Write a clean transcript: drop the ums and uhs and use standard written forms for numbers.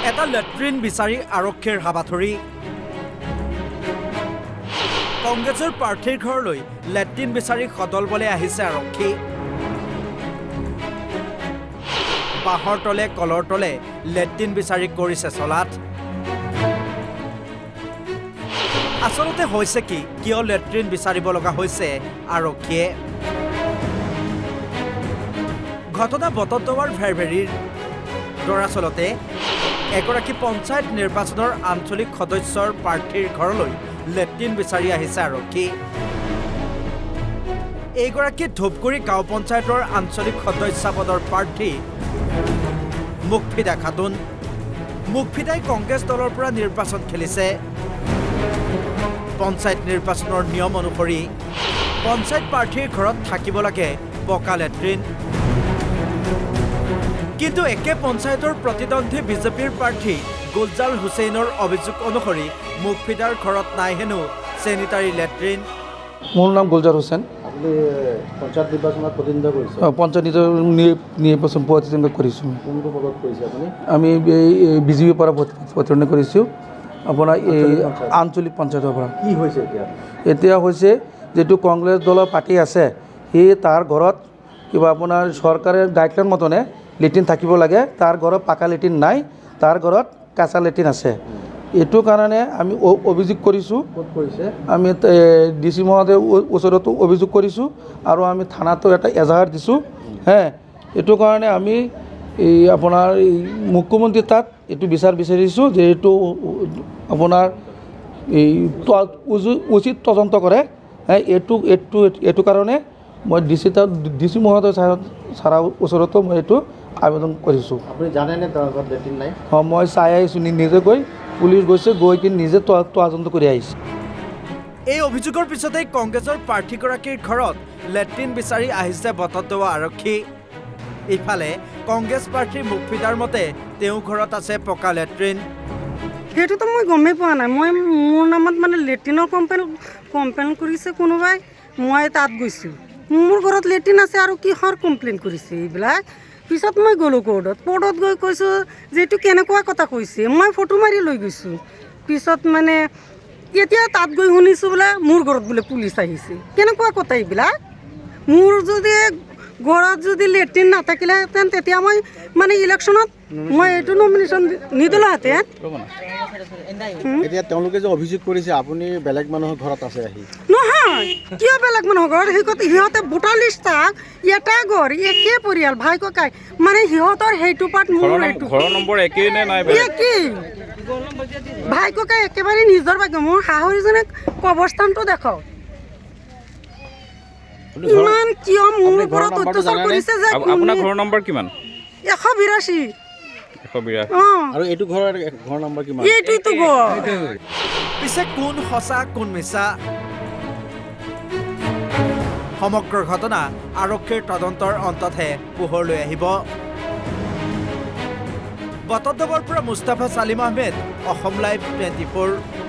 এটা লেট্ৰিন বিচাৰি আৰক্ষীৰ হাবাথৰি কংগ্ৰেছৰ প্ৰাৰ্থীৰ ঘৰলৈ লেট্ৰিন বিচাৰি সদল বলে আহিছে আৰক্ষী বাহৰ তলে কলৰ তলে লেট্ৰিন বিচাৰি কৰিছে চলাত আচলতে হৈছে কি কিয় লেট্ৰিন বিচাৰিব লগা হৈছে আৰক্ষীয়ে ঘটনা বটদ্ৰৱাৰ ভেৰভেৰীৰ দৰাচলতে এগৰাকী পঞ্চায়ত নিৰ্বাচনৰ আঞ্চলিক সদস্যৰ প্ৰাৰ্থীৰ ঘৰলৈ লেট্ৰিন বিচাৰি আহিছে আৰক্ষী এইগৰাকী ধূপগুৰি গাঁও পঞ্চায়তৰ আঞ্চলিক সদস্য পদৰ প্ৰাৰ্থী মুকফিদা খাতুন মুকফিদাই কংগ্ৰেছ দলৰ পৰা নিৰ্বাচন খেলিছে পঞ্চায়ত নিৰ্বাচনৰ নিয়ম অনুসৰি পঞ্চায়ত প্ৰাৰ্থীৰ ঘৰত থাকিব লাগে পকা লেট্ৰিন কিন্তু একে পঞ্চায়তৰ প্ৰতিদ্বন্দ্বী বিজেপিৰ প্ৰাৰ্থী গুলজাৰ হুছেইনৰ অভিযোগ অনুসৰি মুকফিদাৰ ঘৰত নাই হেনো চেনিটাৰী লেট্ৰিন মোৰ নাম গুলজাৰ হুছেইন আপুনি পঞ্চায়ত নিৰ্বাচনত প্ৰতিনিধিত্ব কৰিছে পঞ্চায়ত নিৰ্বাচন প্ৰতিদ্বন্দ্বিতা কৰিছোঁ কোনটো পদত কৰিছে আপুনি আমি বিজেপিৰ পৰা প্ৰতিদ্বন্দ্বিতা কৰিছোঁ আপোনাৰ এই আঞ্চলিক পঞ্চায়তৰ পৰা কি হৈছে এতিয়া হৈছে যিটো কংগ্ৰেছ দলৰ পাৰ্টি আছে সি তাৰ ঘৰত কিবা আপোনাৰ চৰকাৰে গাইডলাইন মতনে লেট্ৰিন থাকিব লাগে তাৰ ঘৰত পাকা লেট্ৰিন নাই তাৰ ঘৰত কাঁচা লেট্ৰিন আছে এইটো কাৰণে আমি অভিযোগ কৰিছোঁ ক'ত কৰিছে আমি ডিচি মহোদয়ৰ ওচৰতো অভিযোগ কৰিছোঁ আৰু আমি থানাতো এটা এজাহাৰ দিছোঁ এইটো কাৰণে আমি এই আপোনাৰ এই মুখ্যমন্ত্ৰী তাত এইটো বিচাৰিছোঁ যে এইটো আপোনাৰ এই উচিত তদন্ত কৰে এইটো কাৰণে মই ডিচি মহোদয় ছাৰৰ ওচৰতো মই এইটো আবেদন কৰিছোঁ আপুনি জানেনে তাৰ ঘৰত লেট্ৰিন নাই মই চাই আহিছোঁ নিজে গৈ পুলিচ গৈছে গৈ কিনে নিজে তদন্ত কৰি আহিছে এই অভিযোগৰ পিছতেই কংগ্ৰেছৰ প্ৰাৰ্থীগৰাকীৰ ঘৰত লেট্ৰিন বিচাৰি আহিছে বটদ্ৰৱা আৰক্ষী ইফালে কংগ্ৰেছ প্ৰাৰ্থী মুকফিদাৰ মতে তেওঁ ঘৰত আছে পকা লেট্ৰিন সেইটোতো মই গমেই পোৱা নাই মই মোৰ নামত মানে লেট্ৰিনৰ কমপ্লেইন কৰিছে কোনোবাই মই তাত গৈছোঁ মোৰ ঘৰত লেট্ৰিন আছে আৰু কিহৰ কমপ্লেইন কৰিছে এইবিলাক পিছত মই গ'লোঁ কোৰ্টত গৈ কৈছোঁ যে এইটো কেনেকুৱা কথা কৈছে মই ফটো মাৰি লৈ গৈছোঁ পিছত মানে এতিয়া তাত গৈ শুনিছোঁ বোলে মোৰ ঘৰত বোলে পুলিচ আহিছে কেনেকুৱা কথা এইবিলাক মোৰ যদি ঘৰত যদি লেট্ৰিন নাথাকিলেহেঁতেন তেতিয়া মই মানে ইলেকশ্যনত মই এইটো নমিনেশ্যন নিদিলোহেঁতেন এতিয়া তেওঁলোকে যে অভিযোগ কৰিছে আপুনি বেলেগ মানুহৰ ঘৰত আছে আহি নহয় কিয় বেলেগ মানুহৰ ঘৰত সিহঁতে ভোটাৰ লিষ্ট তাক এটা ঘৰ একে পৰিয়াল ভাই ককাই মানে সিহঁতৰ সেইটো পাৰ্ট মোৰ ঘৰৰ নম্বৰ একেই নে নাই একেই ভাই ককাই একেবাৰে নিজৰ ভাগ্য মোৰ শাহুৰীজনীক কবৰস্থানটো দেখাওক ইমান কিয় মোৰ ওপৰত অত্যাচাৰ কৰিছে যে আপোনাৰ ঘৰৰ নম্বৰ কিমান 182 আৰু এইটো ঘৰৰ ঘৰ নম্বৰ কিমান এইটোতো ঘৰ পিছে কোন সঁচা কোন মিছা সমগ্ৰ ঘটনা আৰক্ষীৰ তদন্তৰ অন্ততহে পোহৰলৈ আহিব বটদ্ৰৱাৰ পৰা মুস্তাফা ছালিম আহমেদ অসম লাইভ 24